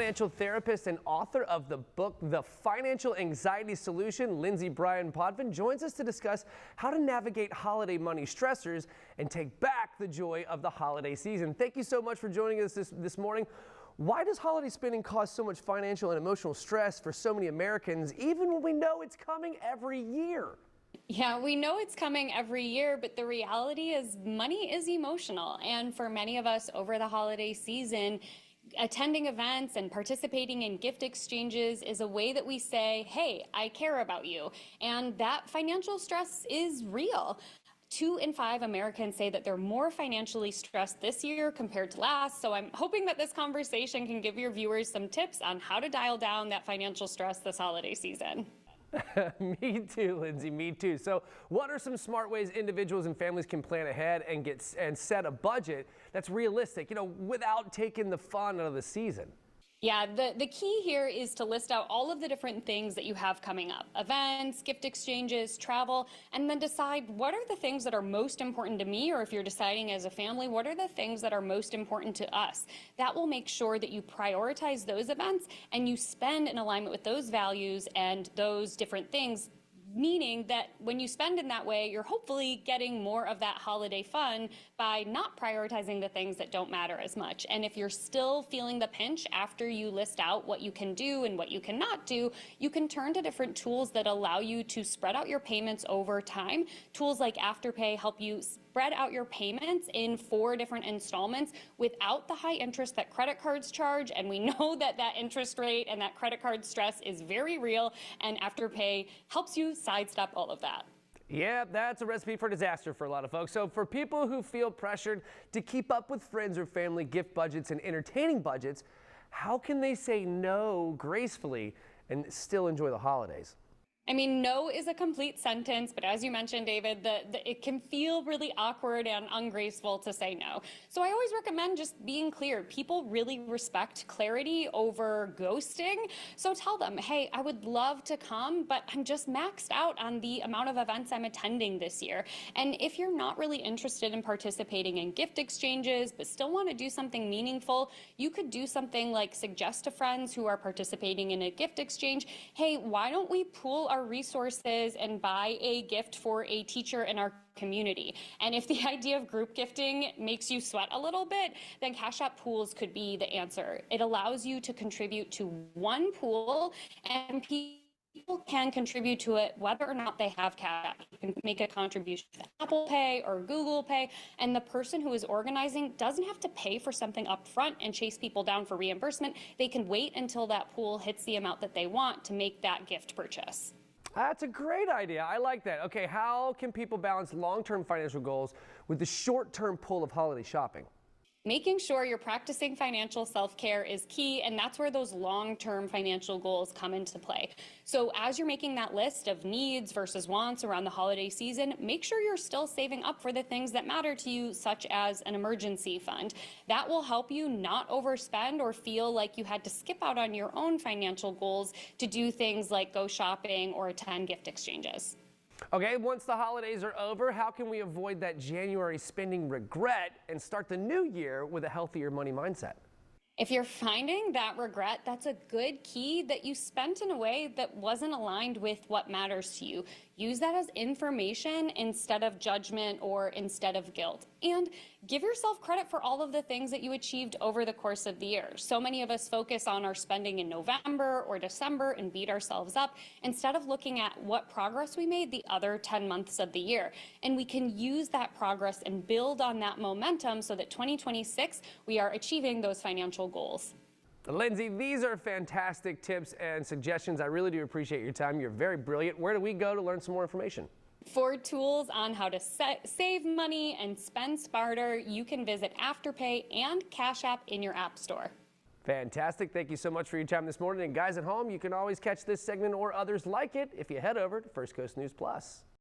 Financial therapist and author of the book, The Financial Anxiety Solution, Lindsay Bryan-Podvin, joins us to discuss how to navigate holiday money stressors and take back the joy of the holiday season. Thank you so much for joining us this morning. Why does holiday spending cause so much financial and emotional stress for so many Americans, even when we know it's coming every year? Yeah, we know it's coming every year, but the reality is money is emotional. And for many of us over the holiday season, attending events and participating in gift exchanges is a way that we say, hey, I care about you. And that financial stress is real. 2 in 5 Americans say that they're more financially stressed this year compared to last. So I'm hoping that this conversation can give your viewers some tips on how to dial down that financial stress this holiday season. Me too, Lindsay, me too. So what are some smart ways individuals and families can plan ahead and set a budget that's realistic, without taking the fun out of the season? Yeah, the key here is to list out all of the different things that you have coming up. Events, gift exchanges, travel, and then decide what are the things that are most important to me, or if you're deciding as a family, what are the things that are most important to us? That will make sure that you prioritize those events and you spend in alignment with those values and those different things. Meaning that when you spend in that way, you're hopefully getting more of that holiday fun by not prioritizing the things that don't matter as much. And if you're still feeling the pinch after you list out what you can do and what you cannot do, you can turn to different tools that allow you to spread out your payments over time. Tools like Afterpay help you spread out your payments in 4 different installments without the high interest that credit cards charge. And we know that that interest rate and that credit card stress is very real, and Afterpay helps you sidestep all of that. Yeah, that's a recipe for disaster for a lot of folks. So for people who feel pressured to keep up with friends or family gift budgets and entertaining budgets, how can they say no gracefully and still enjoy the holidays? I mean, no is a complete sentence, but as you mentioned, David, it can feel really awkward and ungraceful to say no. So I always recommend just being clear. People really respect clarity over ghosting. So tell them, hey, I would love to come, but I'm just maxed out on the amount of events I'm attending this year. And if you're not really interested in participating in gift exchanges, but still want to do something meaningful, you could do something like suggest to friends who are participating in a gift exchange, hey, why don't we pool our resources and buy a gift for a teacher in our community? And if the idea of group gifting makes you sweat a little bit, then Cash App pools could be the answer. It allows you to contribute to one pool, and people can contribute to it whether or not they have Cash App. You can make a contribution to Apple Pay or Google Pay, and the person who is organizing doesn't have to pay for something up front and chase people down for reimbursement. They can wait until that pool hits the amount that they want to make that gift purchase. That's a great idea. I like that. Okay, how can people balance long-term financial goals with the short-term pull of holiday shopping? Making sure you're practicing financial self-care is key, and that's where those long-term financial goals come into play. So as you're making that list of needs versus wants around the holiday season, make sure you're still saving up for the things that matter to you, such as an emergency fund. That will help you not overspend or feel like you had to skip out on your own financial goals to do things like go shopping or attend gift exchanges. Okay, once the holidays are over, how can we avoid that January spending regret and start the new year with a healthier money mindset? If you're finding that regret, that's a good key that you spent in a way that wasn't aligned with what matters to you. Use that as information instead of judgment or instead of guilt. And give yourself credit for all of the things that you achieved over the course of the year. So many of us focus on our spending in November or December and beat ourselves up instead of looking at what progress we made the other 10 months of the year. And we can use that progress and build on that momentum so that 2026, we are achieving those financial goals. Lindsay, these are fantastic tips and suggestions. I really do appreciate your time. You're very brilliant. Where do we go to learn some more information? For tools on how to save money and spend smarter, you can visit Afterpay and Cash App in your app store. Fantastic. Thank you so much for your time this morning. And guys at home, you can always catch this segment or others like it if you head over to First Coast News Plus.